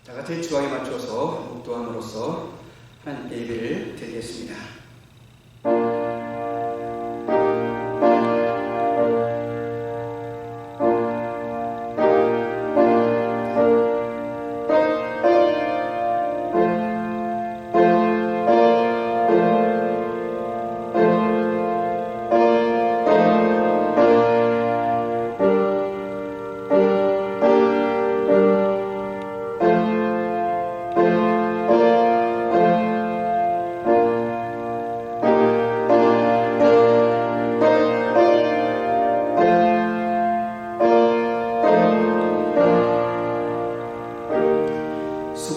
다 같이 주악에 맞춰서 묵도함으로써 하나님께 예배를 드리겠습니다.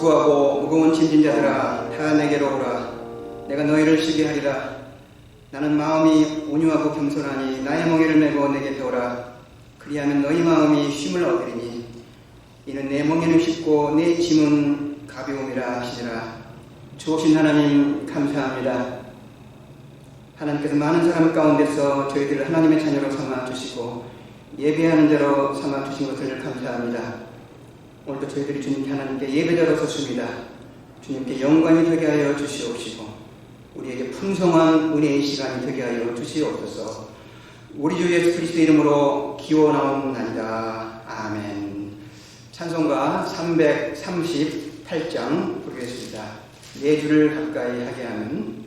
수고하고 무거운 짐진 자들아 다 내게로 오라. 내가 너희를 쉬게 하리라. 나는 마음이 온유하고 겸손하니 나의 멍에를 메고 내게 배우라. 그리하면 너희 마음이 쉼을 얻으리니 이는 내 멍에는 쉽고 내 짐은 가벼움이라 하시니라. 주오신 하나님 감사합니다. 하나님께서 많은 사람 가운데서 저희들을 하나님의 자녀로 삼아주시고 예배하는 자로 삼아주신 것을 감사합니다. 오늘도 저희들이 주님께 하나님께 예배자로 섰습니다. 주님께 영광이 되게 하여 주시옵시고 우리에게 풍성한 은혜의 시간이 되게 하여 주시옵소서. 우리 주 예수 그리스도 이름으로 기원하옵나이다. 아멘. 찬송가 338장 부르겠습니다. 내 주를 가까이 하게 하는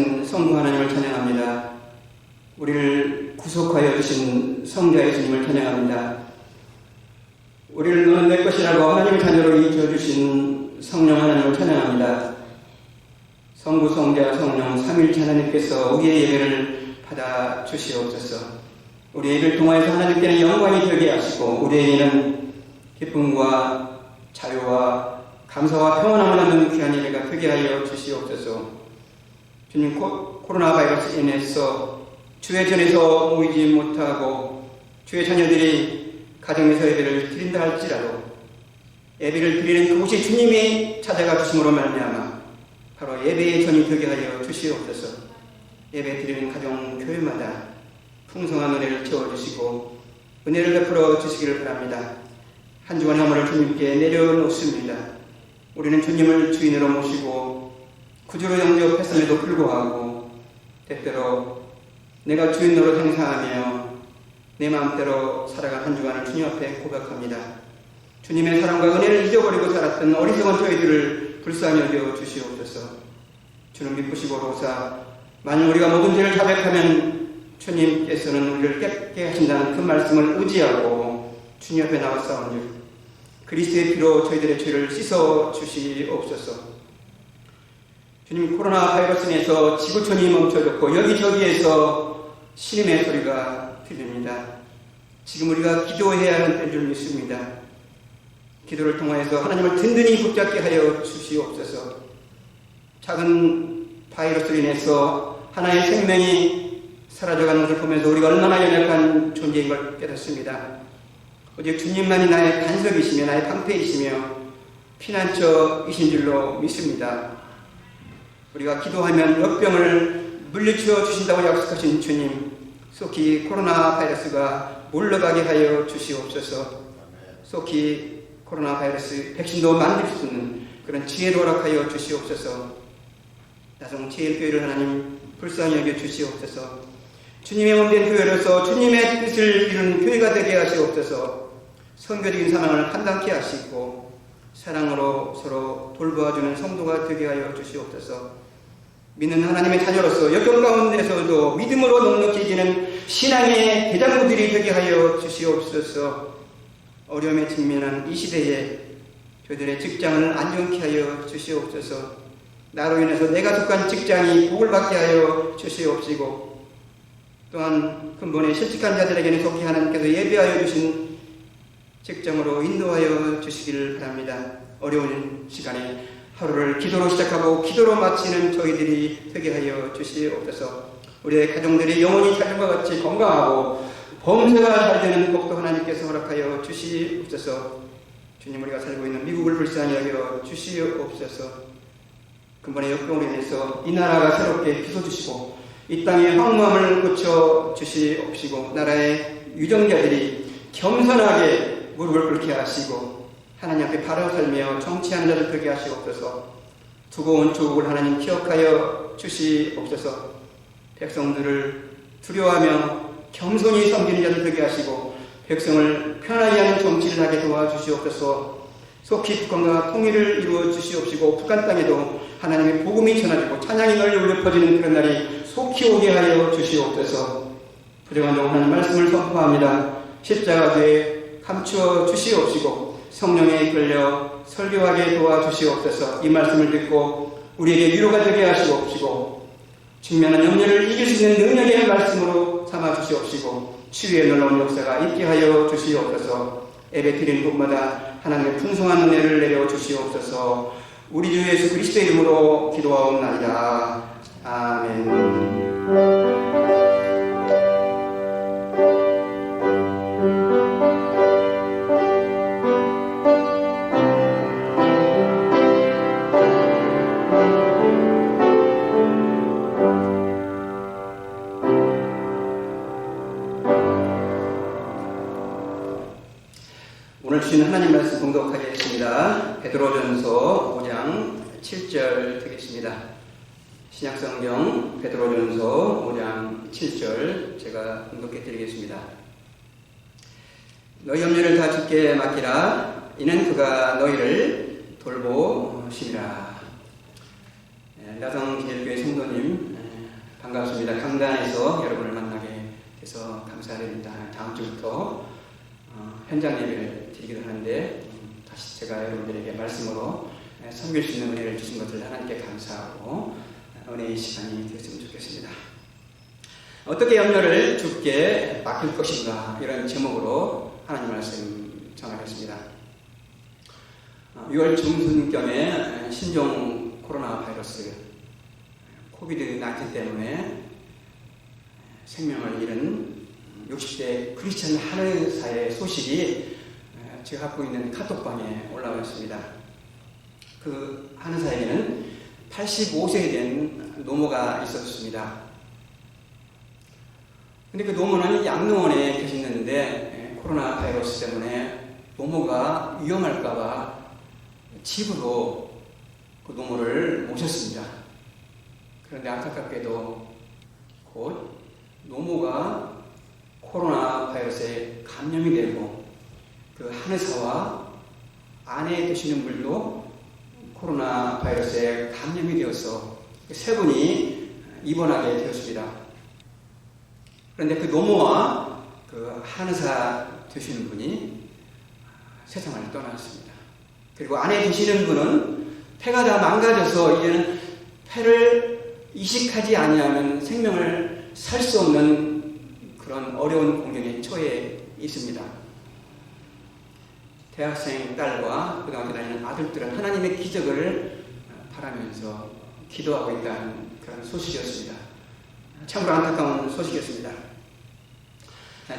살아계신 성부 하나님을 찬양합니다. 우리를 구속하여 주신 성자 예수님을 찬양합니다. 우리를 너는 내 것이라고 하나님의 자녀로 이끌어주신 성령 하나님을 찬양합니다. 성부, 성자, 성령 삼위일체 하나님께서 우리의 예배를 받아 주시옵소서. 우리 예배를 통하여서 하나님께는 영광이 되게 하시고 우리에게는 기쁨과 자유와 감사와 평안함을 얻는 귀한 예배가 되게 하여 주시옵소서. 주님, 코로나 바이러스로 인해서 주의 전에서 모이지 못하고 주의 자녀들이 가정에서 예배를 드린다 할지라도 예배를 드리는 그곳이 주님이 찾아가 주심으로 말미암아 바로 예배의 전이 되게 하여 주시옵소서. 예배 드리는 가정 교회마다 풍성한 은혜를 채워주시고 은혜를 베풀어 주시기를 바랍니다. 한 주간의 허물을 주님께 내려놓습니다. 우리는 주님을 주인으로 모시고 구주로 영접했음에도 불구하고 때때로 내가 주인으로 행사하며 내 마음대로 살아간 한 주간을 주님 앞에 고백합니다. 주님의 사랑과 은혜를 잊어버리고 살았던 어리석은 저희들을 불쌍히 여겨 주시옵소서. 주는 미쁘시고 로사, 만일 우리가 모든 죄를 자백하면 주님께서는 우리를 깨끗게 하신다는 그 말씀을 의지하고 주님 앞에 나와 싸운즉 그리스도의 피로 저희들의 죄를 씻어 주시옵소서. 주님, 코로나 바이러스에서 지구촌이 멈춰졌고 여기저기에서 신음의 소리가 들립니다. 지금 우리가 기도해야 하는 때인 줄 믿습니다. 기도를 통하여서 하나님을 든든히 붙잡게 하여 주시옵소서. 작은 바이러스로 인해서 하나의 생명이 사라져가는 것을 보면서 우리가 얼마나 연약한 존재인 걸 깨닫습니다. 오직 주님만이 나의 반석이시며 나의 방패이시며 피난처이신 줄로 믿습니다. 우리가 기도하면 역병을 물리쳐 주신다고 약속하신 주님, 속히 코로나 바이러스가 물러가게 하여 주시옵소서. 속히 코로나 바이러스 백신도 만들 수 있는 그런 지혜를 허락하여 주시옵소서. 나성 제일교회를 하나님 불쌍히 여겨 주시옵소서. 주님의 몸된 교회로서 주님의 뜻을 이루는 교회가 되게 하시옵소서. 선교적인 사랑을 한당케 하시고 사랑으로 서로 돌보아주는 성도가 되게 하여 주시옵소서. 믿는 하나님의 자녀로서 역경 가운데서도 믿음으로 넉넉해지는 신앙의 대장부들이 되게 하여 주시옵소서. 어려움에 직면한 이 시대에 저희들의 직장을 안정케 하여 주시옵소서. 나로 인해서 내가 속한 직장이 복을 받게 하여 주시옵시고 또한 근본에 실직한 자들에게는 속히 하나님께서 예비하여 주신 직장으로 인도하여 주시기를 바랍니다. 어려운 시간에 하루를 기도로 시작하고 기도로 마치는 저희들이 되게 하여 주시옵소서. 우리의 가정들이 영원히 자연과 같이 건강하고 범죄가 잘 되는 복도 하나님께서 허락하여 주시옵소서. 주님, 우리가 살고 있는 미국을 불쌍히 여겨 주시옵소서. 근본의 역병으로 인해서 이 나라가 새롭게 비춰주시고 이 땅의 황무함을 고쳐 주시옵시고 나라의 유정자들이 겸손하게 무릎을 꿇게 하시고 하나님 앞에 바로 살며 정치하는 자들 되게 하시옵소서. 두고 온 조국을 하나님 기억하여 주시옵소서. 백성들을 두려워하며 겸손히 섬기는 자들 되게 하시고 백성을 편하게 하는 정치를 하게 도와주시옵소서. 속히 북한과 통일을 이루어 주시옵시고 북한 땅에도 하나님의 복음이 전하지고 찬양이 널리 울려 퍼지는 그런 날이 속히 오게 하여 주시옵소서. 부정한 종 하나님 말씀을 선포합니다. 십자가에 감추어 주시옵시고 성령에 이끌려 설교하게 도와주시옵소서. 이 말씀을 듣고 우리에게 위로가 되게 하시옵시고 직면한 염려를 이길 수 있는 능력의 말씀으로 삼아 주시옵시고 치유의 놀라운 역사가 있게 하여 주시옵소서. 예배 드리는 곳마다 하나님의 풍성한 은혜를 내려 주시옵소서. 우리 주 예수 그리스도의 이름으로 기도하옵나이다. 아멘. 오늘 주신 하나님 말씀 봉독하겠습니다. 베드로전서 5장 7절 되겠습니다. 신약성경 베드로전서 5장 7절 제가 봉독해 드리겠습니다. 너희 염려를 다 주께 맡기라. 이는 그가 너희를 돌보시리라. 나성제일교회 성도님 강단에서 여러분을 만나게 돼서 감사드립니다. 다음 주부터 현장 예배를 드리기도 하는데 다시 제가 여러분들에게 말씀으로 섬길 수 있는 은혜를 주신 것을 하나님께 감사하고 은혜의 시간이 되었으면 좋겠습니다. 어떻게 염려를 주께 맡길 것인가, 이런 제목으로 하나님 말씀 전하겠습니다. 6월 중순경에 신종 코로나 바이러스 코비드-19 때문에 생명을 잃은 60대 크리스천 한의사의 소식이 제가 갖고 있는 카톡방에 올라왔습니다. 그 한의사에게는 85세에 된 노모가 있었습니다. 근데 그 노모는 양로원에 계셨는데 코로나 바이러스 때문에 노모가 위험할까봐 집으로 그 노모를 모셨습니다. 그런데 안타깝게도 곧 노모가 코로나 바이러스에 감염이 되고 그 한의사와 아내 되시는 분도 코로나 바이러스에 감염이 되어서 세 분이 입원하게 되었습니다. 그런데 그 노모와 그 한의사 되시는 분이 세상을 떠났습니다. 그리고 아내 되시는 분은 폐가 다 망가져서 이제는 폐를 이식하지 아니하면 생명을 살 수 없는 그런 어려운 공경에 처해 있습니다. 대학생 딸과 고등학교 다니는 아들들은 하나님의 기적을 바라면서 기도하고 있다는 그런 소식이었습니다. 참으로 안타까운 소식이었습니다.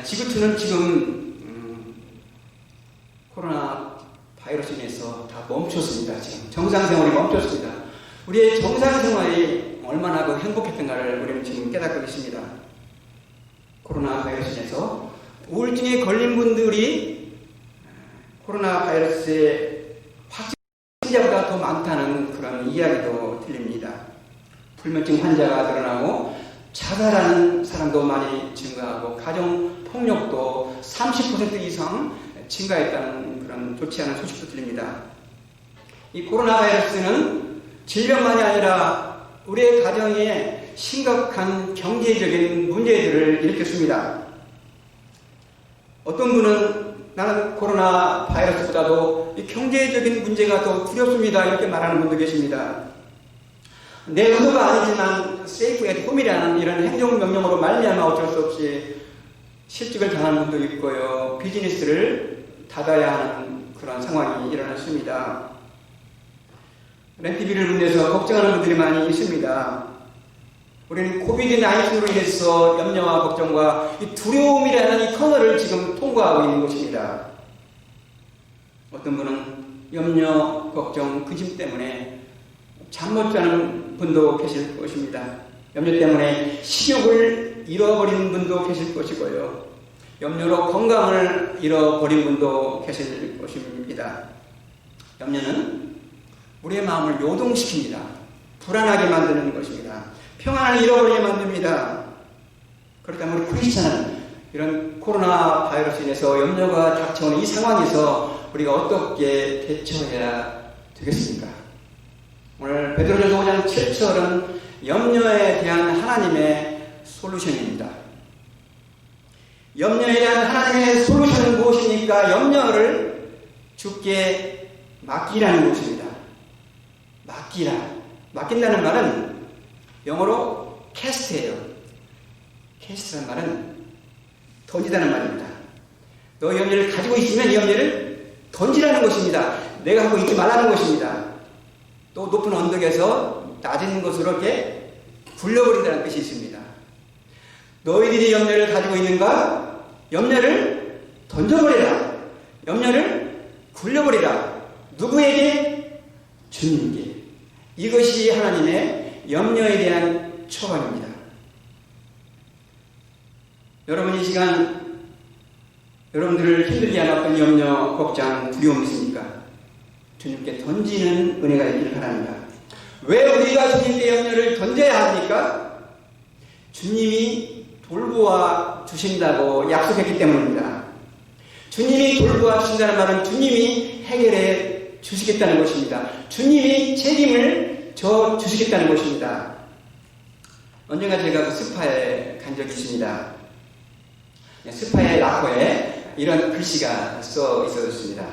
지구촌은 지금 코로나 바이러스로 인해서 다 멈췄습니다. 지금 정상생활이 멈췄습니다. 우리의 정상생활이 얼마나 행복했던가를 우리는 지금 깨닫고 있습니다. 코로나 바이러스로 인해서 우울증에 걸린 분들이 코로나 바이러스의 확진자보다 더 많다는 그런 이야기도 들립니다. 불면증 환자가 늘어나고 자살하는 사람도 많이 증가하고 가정폭력도 30% 이상 증가했다는 그런 좋지 않은 소식도 들립니다. 이 코로나 바이러스는 질병만이 아니라 우리의 가정에 심각한 경제적인 문제들을 일으켰습니다. 어떤 분은 나는 코로나 바이러스보다도 이 경제적인 문제가 더 두렵습니다, 이렇게 말하는 분도 계십니다. 내 의도가 아니지만 세이프 앳 홈이라는 이런 행정명령으로 말미암아 어쩔 수 없이 실직을 당하는 분도 있고요, 비즈니스를 닫아야 하는 그런 상황이 일어났습니다. 렌트비를 문제해서 걱정하는 분들이 많이 있습니다. 우리는 코비드-19으로 인해서 염려와 걱정과 이 두려움이라는 이 터널을 지금 통과하고 있는 것입니다. 어떤 분은 염려, 걱정, 근심 때문에 잠 못 자는 분도 계실 것입니다. 염려 때문에 식욕을 잃어버린 분도 계실 것이고요, 염려로 건강을 잃어버린 분도 계실 것입니다. 염려는 우리의 마음을 요동시킵니다. 불안하게 만드는 것입니다. 평안을 잃어버리게 만듭니다. 그렇다면 우리 크리스찬은 이런 코로나 바이러스로 인해서 염려가 닥쳐오는 이 상황에서 우리가 어떻게 대처해야 되겠습니까? 오늘 베드로전서 5장 7절은 염려에 대한 하나님의 솔루션입니다. 염려에 대한 하나님의 솔루션은 무엇입니까? 염려를 주께 맡기라는 것입니다. 맡긴다는 말은 영어로 cast예요. cast라는 말은 던지다는 말입니다. 너 염려를 가지고 있으면 이 염려를 던지라는 것입니다. 내가 하고 있지 말라는 것입니다. 또 높은 언덕에서 낮은 곳으로 이렇게 굴려버린다는 뜻이 있습니다. 너희들이 염려를 가지고 있는가? 염려를 던져버리라. 염려를 굴려버리라. 누구에게? 주님께. 이것이 하나님의 염려에 대한 처방입니다. 여러분, 이 시간 여러분들을 힘들게 하는 어떤 염려, 걱정, 두려움이 있습니까? 주님께 던지는 은혜가 있기를 바랍니다. 왜 우리가 주님께 염려를 던져야 합니까? 주님이 돌보아 주신다고 약속했기 때문입니다. 주님이 돌보아 주신다는 말은 주님이 해결해 주시겠다는 것입니다. 주님이 책임을 져 주시겠다는 것입니다. 언젠가 제가 그 스파에 간 적이 있습니다. 스파의 락커에 이런 글씨가 써 있었습니다.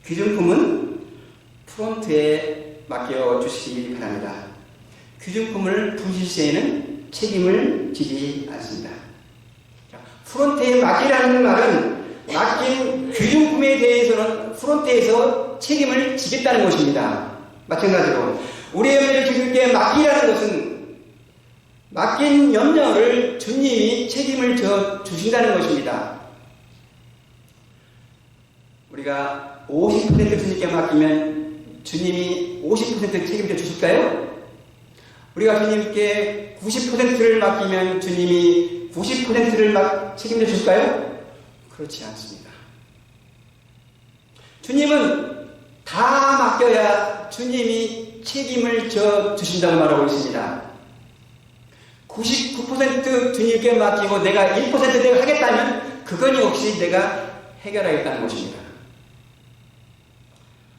귀중품은 프론트에 맡겨주시기 바랍니다. 귀중품을 부실 시에는 책임을 지지 않습니다. 프론트에 맡기라는 말은 맡긴 귀중품에 대해서는 프론트에서 책임을 지겠다는 것입니다. 마찬가지로 우리의 염려를 주님께 맡기라는 것은 맡긴 염려를 주님이 책임을 져 주신다는 것입니다. 우리가 50% 주님께 맡기면 주님이 50% 책임져 주실까요? 우리가 주님께 90%를 맡기면 주님이 90%를 책임져 주실까요? 그렇지 않습니다. 주님은 다 맡겨야 주님이 책임을 져 주신다고 말하고 있습니다. 99% 주님께 맡기고 내가 1% 내가 하겠다면 그건 역시 내가 해결하겠다는 것입니다.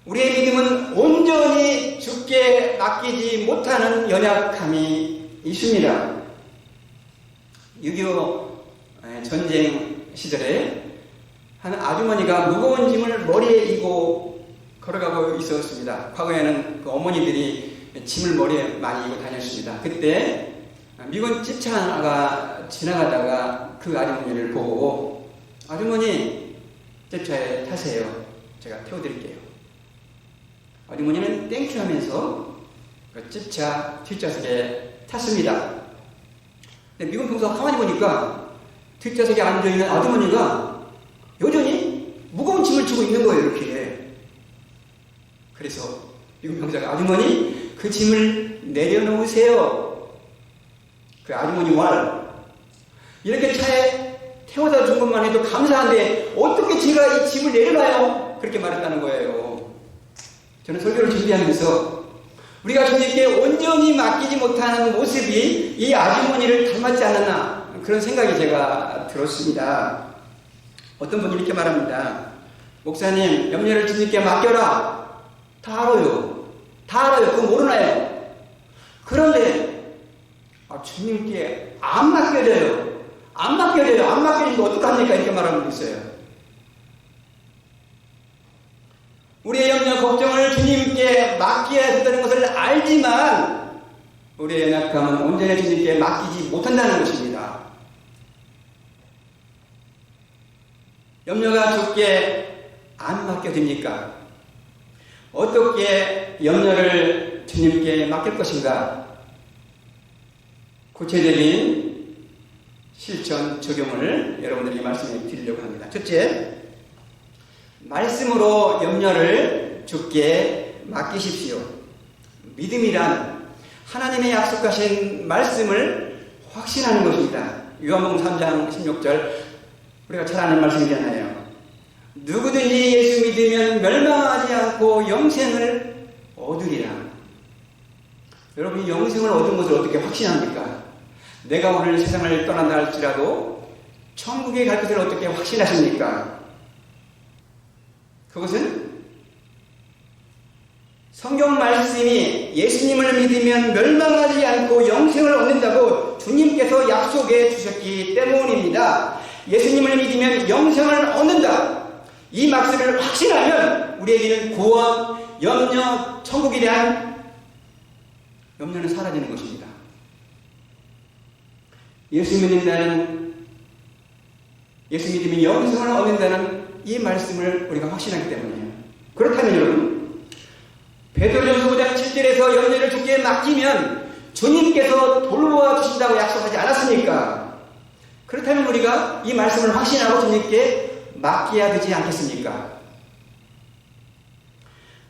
우리의 믿음은 온전히 주께 맡기지 못하는 연약함이 있습니다. 6.25 전쟁 시절에 한 아주머니가 무거운 짐을 머리에 이고 걸어가고 있었습니다. 과거에는 그 어머니들이 짐을 머리에 많이 이고 다녔습니다. 그때 미군 집차가 지나가다가 그 아주머니를 보고 아주머니 집차에 타세요. 제가 태워드릴게요. 아주머니는 땡큐 하면서 그 집차 뒷좌석에 탔습니다. 근데 미군 병사가 가만히 보니까 뒷좌석에 앉아있는 아주머니가 여전히 무거운 짐을 지고 있는 거예요. 이렇게. 그래서 미군 병사가 아주머니 그 짐을 내려놓으세요. 그 아주머니 말 이렇게 차에 태워다 준 것만 해도 감사한데 어떻게 제가 이 짐을 내려놔요? 그렇게 말했다는 거예요. 저는 설교를 준비하면서 우리가 주님께 온전히 맡기지 못하는 모습이 이 아주머니를 닮았지 않았나 그런 생각이 제가 들었습니다. 어떤 분이 이렇게 말합니다. 목사님, 염려를 주님께 맡겨라. 다 알아요. 다 알아요. 그거 모르나요? 그런데 주님께 안 맡겨져요. 안 맡겨져요. 안 맡겨지면 어떡합니까? 이렇게 말하는 분 있어요. 우리의 염려, 걱정을 주님께 맡겨야 된다는 것을 알지만 우리의 연약함은 온전히 주님께 맡기지 못한다는 것입니다. 염려가 주께 안 맡겨집니까? 어떻게 염려를 주님께 맡길 것인가? 구체적인 실천 적용을 여러분들에게 말씀해 드리려고 합니다. 첫째, 말씀으로 염려를 주께 맡기십시오. 믿음이란 하나님의 약속하신 말씀을 확신하는 것입니다. 요한복음 3장 16절 우리가 잘 아는 말씀이잖아요. 누구든지 예수 믿으면 멸망하지 않고 영생을 얻으리라. 여러분이 영생을 얻은 것을 어떻게 확신합니까? 내가 오늘 세상을 떠난다 할지라도 천국에 갈 것을 어떻게 확신하십니까? 그것은 성경 말씀이 예수님을 믿으면 멸망하지 않고 영생을 얻는다고 주님께서 약속해 주셨기 때문입니다. 예수님을 믿으면 영생을 얻는다. 이 말씀을 확신하면 우리에게는 구원, 염려, 천국에 대한 염려는 사라지는 것입니다. 예수 믿으면 영생을 얻는다는 이 말씀을 우리가 확신하기 때문이에요. 그렇다면 여러분, 베드로전서 5장 7절에서 염려를 주께 맡기면 주님께서 돌보아 주신다고 약속하지 않았습니까? 그렇다면 우리가 이 말씀을 확신하고 주님께 맡겨야 되지 않겠습니까?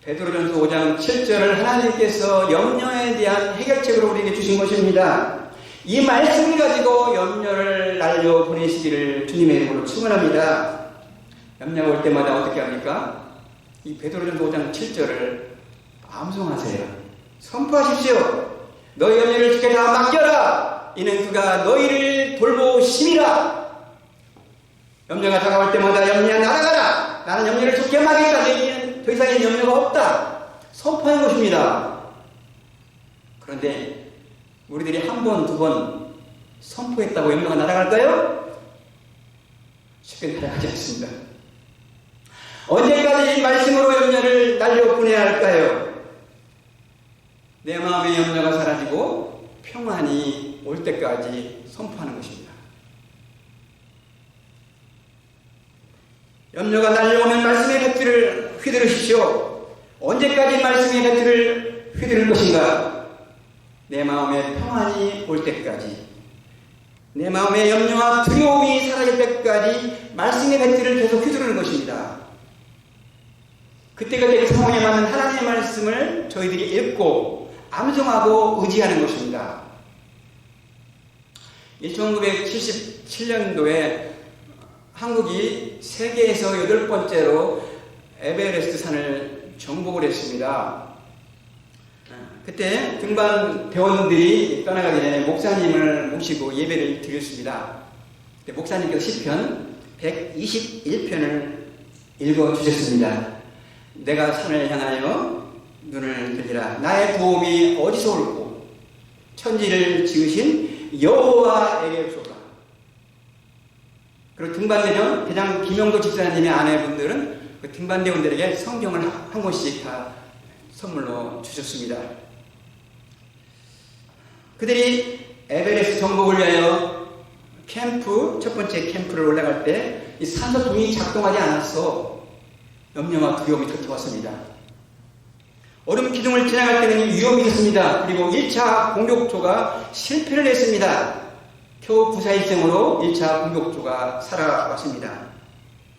베드로전서 5장 7절을 하나님께서 염려에 대한 해결책으로 우리에게 주신 것입니다. 이 말씀을 가지고 염려를 날려보내시기를 주님의 이름으로 축원합니다. 염려가 올 때마다 어떻게 합니까? 이 베드로전서 5장 7절을 암송하세요. 선포하십시오. 너희 염려를 주께 다 맡겨라. 이는 그가 너희를 돌보심이라. 염려가 다가올 때마다 염려야 날아가라. 나는 염려를 주께 맡기겠다. 너희는 더 이상의 염려가 없다. 선포하는 것입니다. 그런데 우리들이 한 번, 두 번 선포했다고 염려가 날아갈까요? 쉽게 날아가지 않습니다. 언제까지 이 말씀으로 염려를 날려보내야 할까요? 내 마음의 염려가 사라지고 평안이 올 때까지 선포하는 것입니다. 염려가 날려오면 말씀의 뱃줄을 휘두르십시오. 언제까지 말씀의 뱃줄을 휘두를 것인가? 내 마음의 평안이 올 때까지, 내 마음의 염려와 두려움이 사라질 때까지 말씀의 뱃줄을 계속 휘두르는 것입니다. 그때그때 그 상황에 맞는 하나님의 말씀을 저희들이 읽고 암송하고 의지하는 것입니다. 1977년도에 한국이 세계에서 8번째로 에베레스트 산을 정복을 했습니다. 그때 등반 대원들이 떠나가기 전에 목사님을 모시고 예배를 드렸습니다. 목사님께서 시편 121편을 읽어주셨습니다. 내가 산을 향하여 눈을 들리라. 나의 도움이 어디서 올고 천지를 지으신 여호와에게로소이다. 그리고 등반대전 대장 김영도 집사님의 아내분들은 그 등반대원들에게 성경을 한 권씩 다 선물로 주셨습니다. 그들이 에베레스트 정복을 위하여 첫 번째 캠프를 올라갈 때 이 산소통이 작동하지 않아서 염려와 두려움이 덮쳐왔습니다. 얼음 기둥을 지나갈 때는 위험이 있었습니다. 그리고 1차 공격조가 실패를 했습니다. 겨우 구사일생으로 1차 공격조가 살아왔습니다.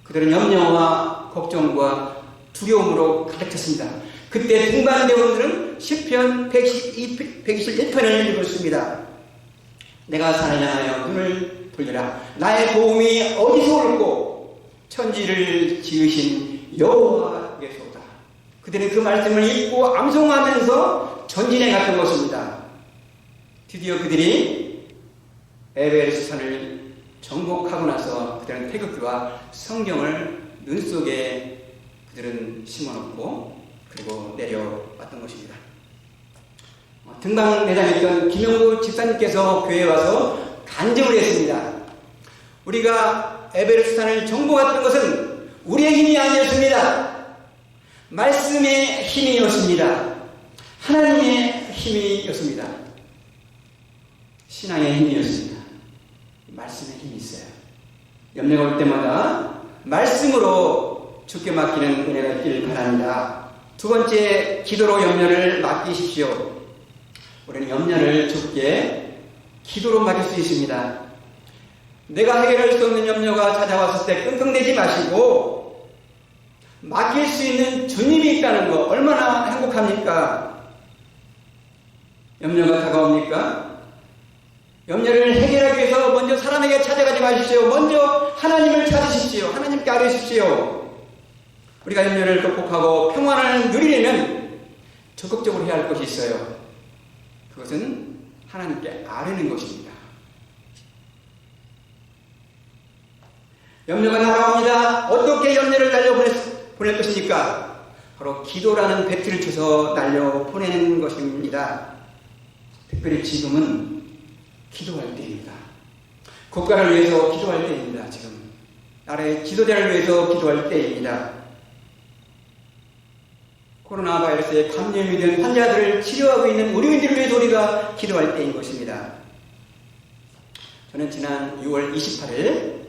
그들은 염려와 걱정과 두려움으로 가득 찼습니다. 그때 등반대원들은 시편 121편을 읽었습니다. 내가 산을 향하여 눈을 돌리라. 나의 도움이 어디서 올고 천지를 지으신 여호와에게서오다. 그들은 그 말씀을 읽고 암송하면서 전진해 갔던 것입니다. 드디어 그들이 에베레스트 산을 정복하고 나서 그들은 태극기와 성경을 눈 속에 그들은 심어놓고 그리고 내려왔던 것입니다. 등반대장이었던 김영구 집사님께서 교회에 와서 간증을 했습니다. 우리가 에베레스트 산을 정복했던 것은 우리의 힘이 아니었습니다. 말씀의 힘이었습니다. 하나님의 힘이었습니다. 신앙의 힘이었습니다. 말씀의 힘이 있어요. 염려가 올 때마다 말씀으로 주께 맡기는 은혜가 있기를 바랍니다. 두 번째, 기도로 염려를 맡기십시오. 우리는 염려를 주께 기도로 맡길 수 있습니다. 내가 해결할 수 없는 염려가 찾아왔을 때 끙끙대지 마시고 맡길 수 있는 주님이 있다는 거 얼마나 행복합니까? 염려가 다가옵니까? 염려를 해결하기 위해서 먼저 사람에게 찾아가지 마십시오. 먼저 하나님을 찾으십시오. 하나님께 아뢰십시오. 우리가 염려를 극복하고 평안을 누리려면 적극적으로 해야 할 것이 있어요. 그것은 하나님께 아뢰는 것입니다. 염려가 날아옵니다. 어떻게 염려를 날려보낼 것입니까? 바로 기도라는 배틀을 쳐서 날려보내는 것입니다. 특별히 지금은 기도할 때입니다. 국가를 위해서 기도할 때입니다. 지금 나라의 지도자를 위해서 기도할 때입니다. 코로나 바이러스에 감염이 된 환자들을 치료하고 있는 의료인들을 위해서 우리가 기도할 때인 것입니다. 저는 지난 6월 28일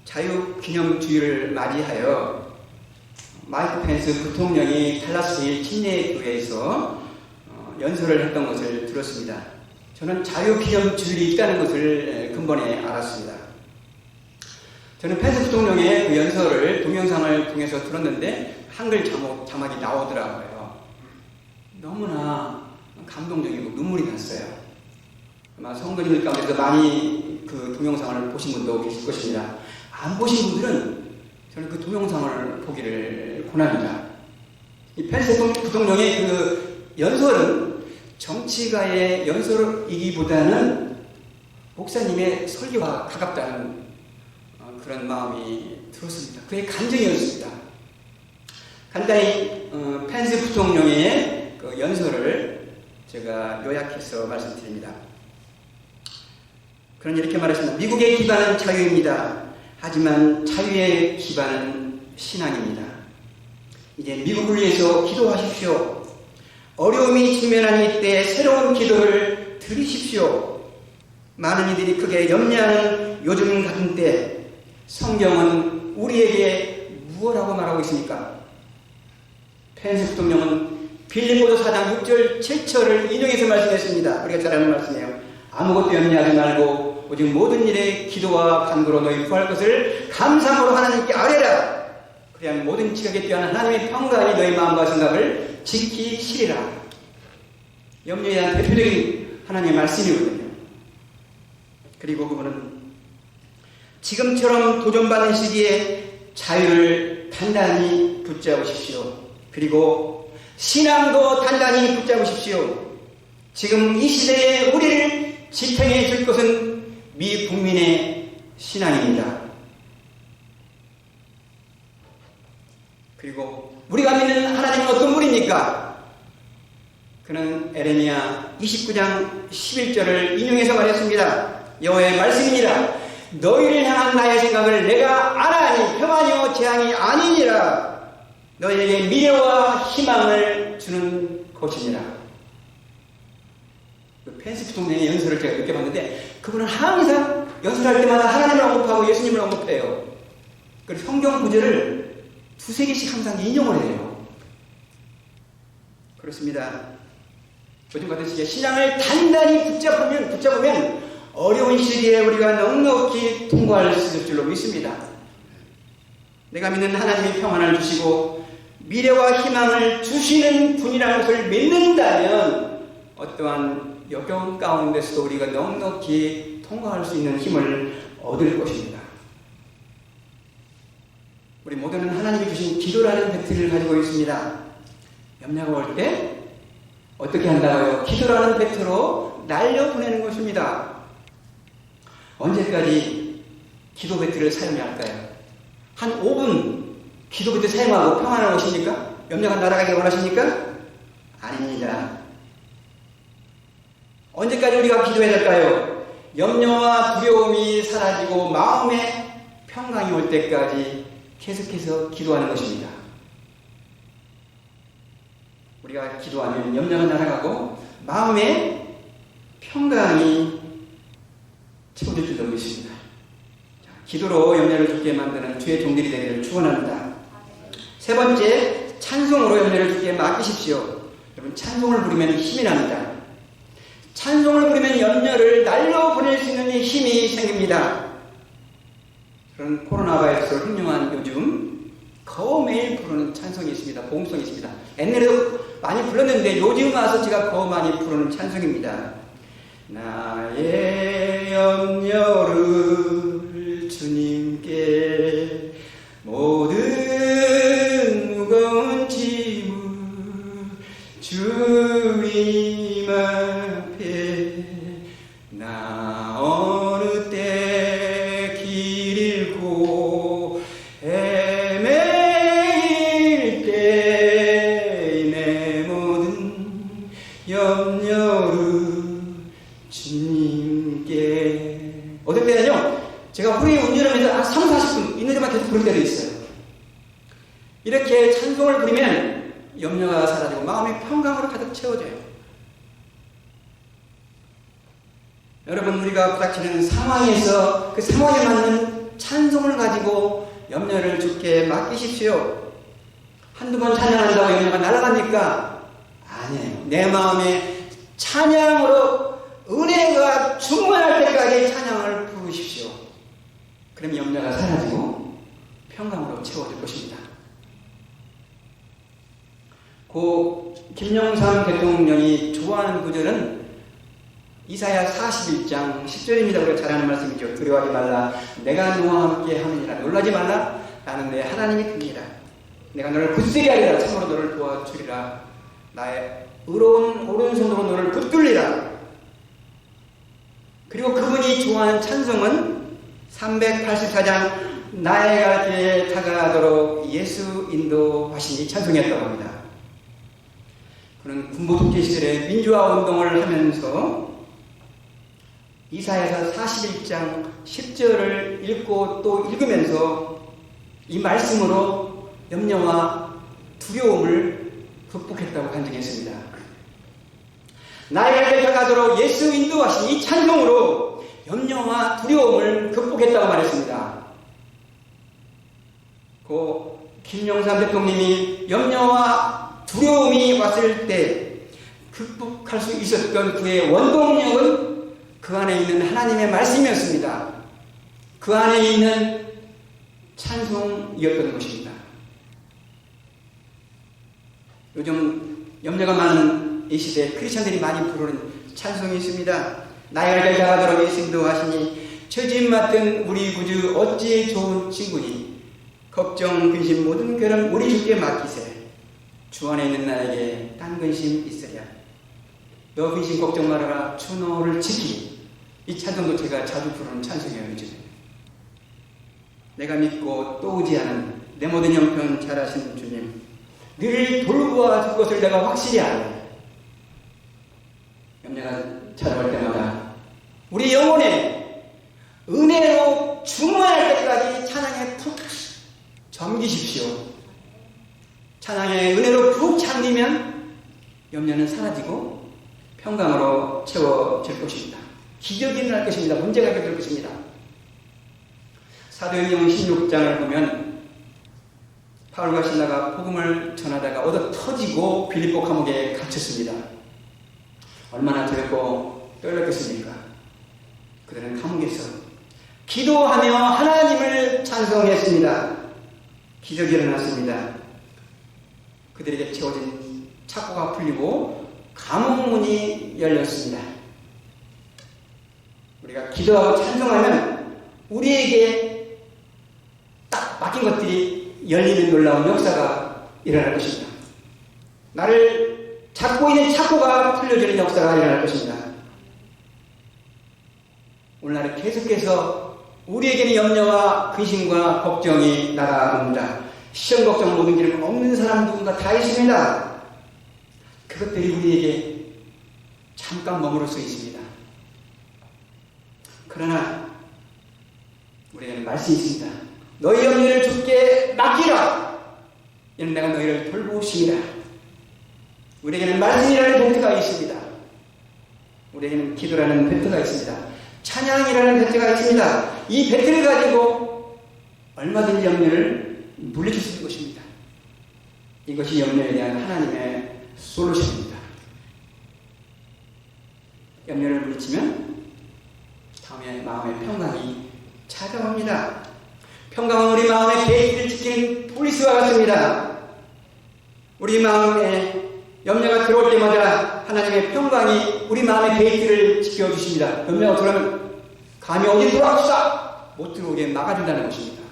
자유기념주의를 맞이하여 마이크 펜스 부통령이 달라스의 침례교회에서 연설을 했던 것을 들었습니다. 저는 자유기념주의이 있다는 것을 근본에 알았습니다. 저는 펜스 부통령의 그 연설을 동영상을 통해서 들었는데 한글 자막이 나오더라고요. 너무나 감동적이고 눈물이 났어요. 아마 성도님들 가운데서 많이 그 동영상을 보신 분도 계실 것입니다. 안 보신 분들은 저는 그 동영상을 보기를 권합니다. 이 펜스 부통령의 그 연설은 정치가의 연설이기보다는 목사님의 설교와 가깝다는 그런 마음이 들었습니다. 그의 감정이었습니다. 간단히 펜스 부통령의 그 연설을 제가 요약해서 말씀드립니다. 그는 이렇게 말했습니다. 미국의 기반은 자유입니다. 하지만 자유의 기반은 신앙입니다. 이제 미국을 위해서 기도하십시오. 어려움이 직면하는 이때 새로운 기도를 드리십시오. 많은 이들이 크게 염려하는 요즘 같은 때 성경은 우리에게 무엇라고 말하고 있습니까? 펜스 부통령은 빌립보서 4장 6절 7절을 인용해서 말씀했습니다. 우리가 잘 아는 말씀이에요. 아무것도 염려하지 말고 오직 모든 일에 기도와 간구로 너희 구할 것을 감사함으로 하나님께 아뢰라. 그래야 모든 지각에 뛰어난 하나님의 평강이 너희 마음과 생각을 지키시리라. 염려에 대한 대표적인 하나님의 말씀이거든요. 그리고 그분은 지금처럼 도전받는 시기에 자유를 단단히 붙잡으십시오. 그리고 신앙도 단단히 붙잡으십시오. 지금 이 시대에 우리를 지탱해 줄 것은 미 국민의 신앙입니다. 그리고 우리가 믿는 하나님은 어떤 분입니까? 그는 에레미야 29장 11절을 인용해서 말했습니다. 여호와의 말씀이니라. 너희를 향한 나의 생각을 내가 알아니 평안이요 재앙이 아니니라. 너희에게 미래와 희망을 주는 것이니라. 펜스 부통령의 연설을 제가 느껴봤는데 그분은 항상 연설할 때마다 하나님을 언급하고 예수님을 언급해요. 그리고 성경 구절을 두세 개씩 항상 인용을 해요. 그렇습니다. 요즘 같은 시기에 신앙을 단단히 붙잡으면 어려운 시기에 우리가 넉넉히 통과할 수 있을 줄로 믿습니다. 내가 믿는 하나님이 평안을 주시고 미래와 희망을 주시는 분이라는 것을 믿는다면 어떠한 역경 가운데서도 우리가 넉넉히 통과할 수 있는 힘을 얻을 것입니다. 우리 모두는 하나님이 주신 기도라는 배틀을 가지고 있습니다. 염려가 올 때 어떻게 한다고요? 기도라는 배틀로 날려보내는 것입니다. 언제까지 기도 배틀을 사용해야 할까요? 한 5분 기도 배틀 사용하고 평안을 오십니까? 염려가 날아가길 원하십니까? 아닙니다. 언제까지 우리가 기도해야 될까요? 염려와 두려움이 사라지고 마음의 평강이 올 때까지 계속해서 기도하는 것입니다. 우리가 기도하면 염려가 날아가고 마음의 평강이 채워질 줄로 믿습니다. 기도로 염려를 죽게 만드는 주의 종들이 되기를 축원합니다. 세 번째, 찬송으로 염려를 죽게 맡기십시오. 여러분, 찬송을 부르면 힘이 납니다. 찬송을 부르면 염려를 날려보낼 수 있는 힘이 생깁니다. 그런 코로나 바이러스로 흉흉한 요즘 거의 매일 부르는 찬송이 있습니다. 복음송이 있습니다. 옛날에도 많이 불렀는데 요즘 와서 제가 거의 많이 부르는 찬송입니다. 나의 염려를 주님께 모든 무거운 짐을 주님 앞에 나 어느 때 길 잃고 헤매일 때 내 모든 염려를 주님께. 어떨 때는요, 제가 후에 운전하면서 한 3, 40분 있는 데만 계속 부를 때도 있어요. 이렇게 찬송을 부르면 염려가 사라지고 마음이 평강으로 가득 채워져요. 여러분, 우리가 부닥치는 상황에서 그 상황에 맞는 찬송을 가지고 염려를 주께 맡기십시오. 한두 번 찬양한다고 염려가 날아갑니까? 아니에요. 내 마음에 찬양으로 은혜가 충만할 때까지 찬양을 부르십시오. 그럼 염려가 사라지고 평강으로 채워질 것입니다. 고 김영삼 대통령이 좋아하는 구절은 이사야 41장 10절입니다. 우리가 잘 아는 말씀이죠. 두려워하지 말라. 내가 너와 함께 하느니라. 놀라지 말라. 나는 내 하나님이 큽니다. 내가 너를 굳세게 하리라. 참으로 너를 도와주리라. 나의 의로운 오른손으로 너를 붙들리라. 그리고 그분이 좋아하는 찬송은 384장 나의 갈 길에 다가가도록 예수 인도하시니 찬송이었다고 합니다. 그런 군부 독재 시절에 민주화 운동을 하면서 이사야서 41장 10절을 읽고 또 읽으면서 이 말씀으로 염려와 두려움을 극복했다고 간증했습니다. 나의 갈 길 가도록 예수 인도하신 이 찬송으로 염려와 두려움을 극복했다고 말했습니다. 고 김영삼 대통령이 염려와 두려움이 왔을 때 극복할 수 있었던 그의 원동력은 그 안에 있는 하나님의 말씀이었습니다. 그 안에 있는 찬송이었던 것입니다. 요즘 염려가 많은 이 시대에 크리스천들이 많이 부르는 찬송이 있습니다. 나의 갈 길 가도록 예수 인도하시니 처짐 맡은 우리 구주 어찌 좋은 친구니 걱정 근심 모든 괴로움 우리 주께 맡기세 주 안에 있는 나에게 딴 근심 있으랴 너 근심 걱정 말아라 주 너를 지키니. 이 찬송도 제가 자주 부르는 찬송이에요. 요즘 내가 믿고 또 오지 않은 내 모든 형편 잘하시는 주님 늘 돌보아 줄 것을 내가 확실히 아네. 염려가 찾아올 때마다 우리 영혼에 은혜로 충만할 때까지 찬양에 푹 잠기십시오. 찬양의 은혜로 푹 잠기면 염려는 사라지고 평강으로 채워질 것입니다. 기적이 일어날 것입니다. 문제가 해결될 것입니다. 사도행전 16장을 보면 바울과 실라가 복음을 전하다가 얻어 터지고 빌립보 감옥에 갇혔습니다. 얼마나 두렵고 떨렸겠습니까? 그들은 감옥에서 기도하며 하나님을 찬송했습니다. 기적이 일어났습니다. 그들에게 채워진 착고가 풀리고 감옥문이 열렸습니다. 우리가 기도하고 찬송하면 우리에게 딱 맡긴 것들이 열리는 놀라운 역사가 일어날 것입니다. 나를 잡고 있는 착고가 풀려지는 역사가 일어날 것입니다. 오늘날 계속해서 우리에게는 염려와 근심과 걱정이 날아옵니다. 시험 걱정 모든 길은 없는 사람 누군가 다 있습니다. 그것들이 우리에게 잠깐 머무를 수 있습니다. 그러나 우리에게는 말씀이 있습니다. 너희 염려를 주께 맡기라. 이는 내가 너희를 돌보시리라. 우리에게는 말씀이라는 벤트가 있습니다. 우리에게는 기도라는 벤트가 있습니다. 찬양이라는 벤트가 있습니다. 이 벤트를 가지고 얼마든지 염려를 물리칠 수 있는 것입니다. 이것이 염려에 대한 하나님의 솔루션입니다. 염려를 물리치면 다음에 마음의 평강이 찾아옵니다. 평강은 우리 마음의 게이트를 지키는 폴리스와 같습니다. 우리 마음에 염려가 들어올 때마다 하나님의 평강이 우리 마음의 게이트를 지켜주십니다. 염려가 들어오면 감히 어디 들어왔어? 못 들어오게 막아준다는 것입니다.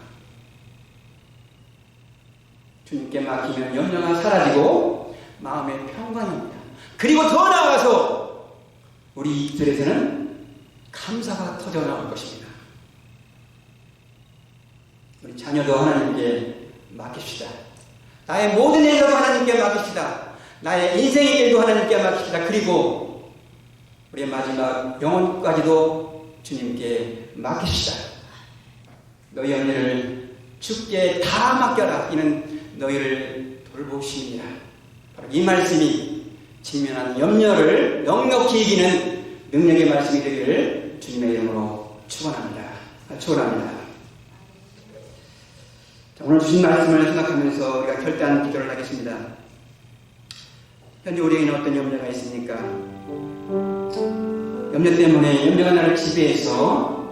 주님께 맡기면 염려가 사라지고 마음의 평강이 옵니다. 그리고 더 나아가서 우리 입술에서는 감사가 터져나올 것입니다. 우리 자녀도 하나님께 맡깁시다. 나의 모든 일도 하나님께 맡깁시다. 나의 인생의 일도 하나님께 맡깁시다. 그리고 우리의 마지막 영혼까지도 주님께 맡깁시다. 너희 염려를 주께 다 맡겨라. 이는 너희를 돌보시니라. 바로 이 말씀이 직면한 염려를 넉넉히 이기는 능력의 말씀이 되기를 주님의 이름으로 축원합니다. 오늘 주신 말씀을 생각하면서 우리가 결단 기도를 하겠습니다. 현재 우리에게는 어떤 염려가 있습니까? 염려 때문에 염려가 나를 지배해서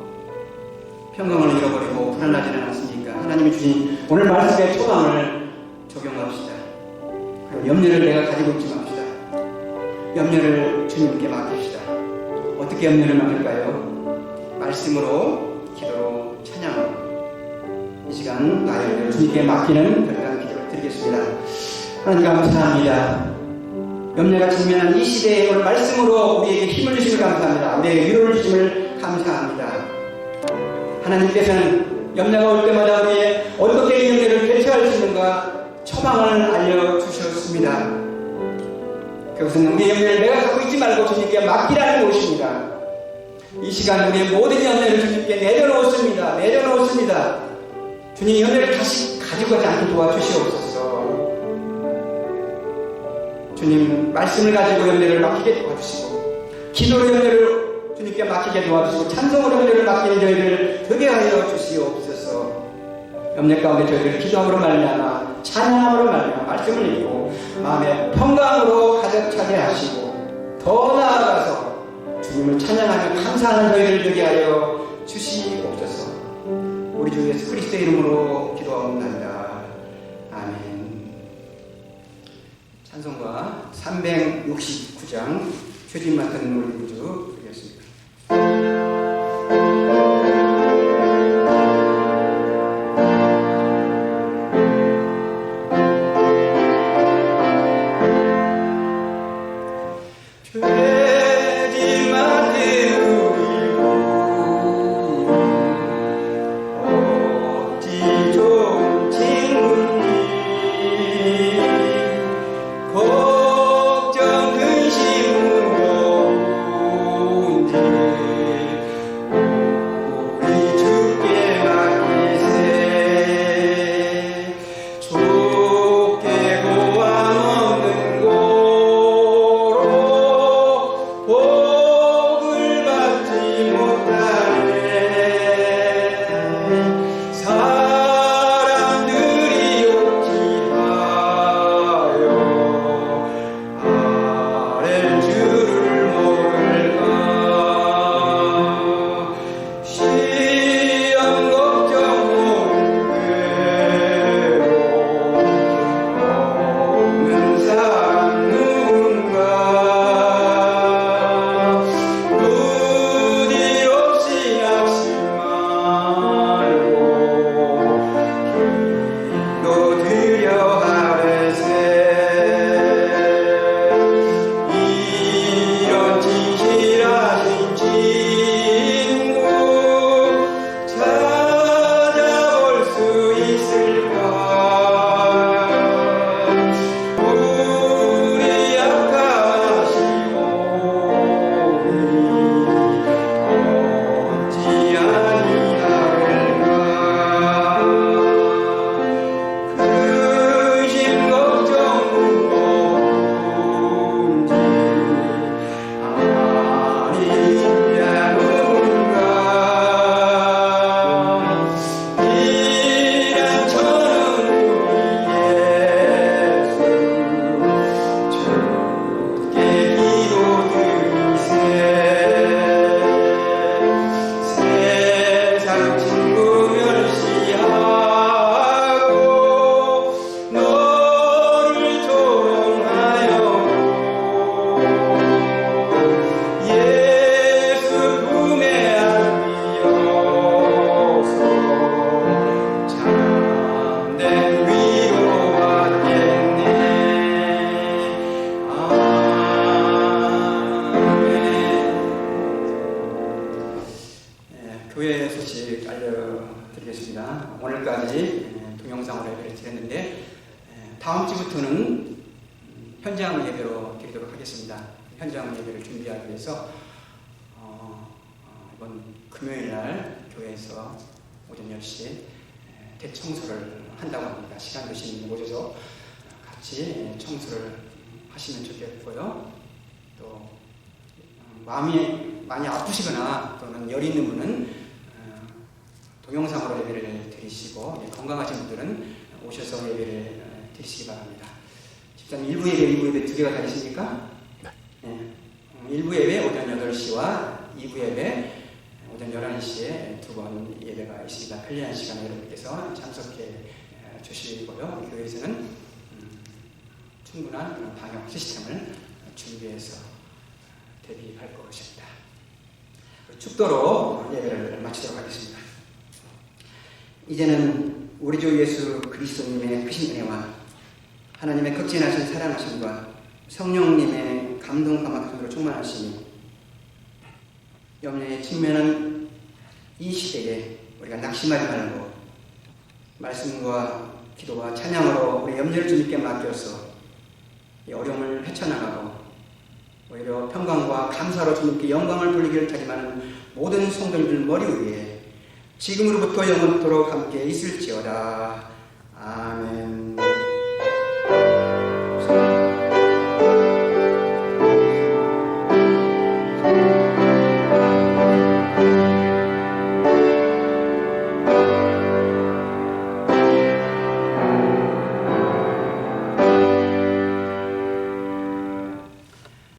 평강을 잃어버리고 불안하지는 않습니까? 하나님이 주신 오늘 말씀의 초강을 적용합시다. 그리고 염려를 내가 가지고 있지 맙시다. 염려를 주님께 맡깁시다. 어떻게 염려를 맡길까요? 말씀으로, 기도로, 찬양으로. 이 시간 나의 염려를 주님께 맡기는 별난 기도를 드리겠습니다. 하나님 감사합니다. 염려가 직면한 이 시대에 오늘 말씀으로 우리에게 힘을 주심을 감사합니다. 우리에게 위로를 주심을 감사합니다. 하나님께서는 염려가 올 때마다 우리의 어떻게 이 염려를 대처할 수 있는가 처방을 알려주셨습니다. 그것은 우리의 염려를 내가 갖고 있지 말고 주님께 맡기라는 것입니다. 이 시간 우리의 모든 염려를 주님께 내려놓습니다. 내려놓습니다. 주님 염려를 다시 가지고 가지 않게 도와주시옵소서. 주님 말씀을 가지고 염려를 맡기게 도와주시고, 기도로 염려를 주님께 맡기게 도와주시고, 찬송으로 염려를 맡기는 저희를 되게 하여 주시옵소서. 염려 가운데 저희를 기도함으로 말미암아 찬양함으로 말미암아 말씀을 읽고 마음의 평강으로 가득 차게 하시고, 더 나아가서 주님을 찬양하며 감사하는 저희를 되게 하여 주시옵소서. 우리 주 예수 그리스도의 이름으로 기도하옵나이다. 아멘. 찬송가 369장 주님 맡은 우리 구주 드리겠습니다. 다음 주부터는 현장 예배로 드리도록 하겠습니다. 현장 예배를 준비하기 위해서 이번 금요일 날 교회에서 오전 10시에 대청소를 한다고 합니다. 시간 되시는 분 오셔서 같이 청소를 하시면 좋겠고요. 또 마음이 많이 아프시거나 또는 열이 있는 분은 동영상으로 예배를 드리시고, 건강하신 분들은 오셔서 예배를 드리시기 바랍니다. 집사님 1부 예배, 2부 예배 두 개가 다 있습니까? 네. 1부 예배 오전 8시와 2부 예배 오전 11시에 두 번 예배가 있습니다. 편리한 시간에 여러분께서 참석해 주시고요. 교회에서는 충분한 그런 방역 시스템을 준비해서 대비할 것입니다. 축도로 예배를 마치도록 하겠습니다. 이제는 우리 주 예수 그리스도님의 크신 은혜와 하나님의 극진하신 사랑하심과 성령님의 감동 감화심으로 충만하시니 염려에 직면한 이 시대에 우리가 낙심하지 말고 말씀과 기도와 찬양으로 우리 염려를 주님께 맡겨서 이 어려움을 헤쳐나가고 평강과 감사로 주님께 영광을 돌리기를 다짐하는 모든 성도님들 머리 위에 지금으로부터 영원토록 함께 있을지어다. 아멘.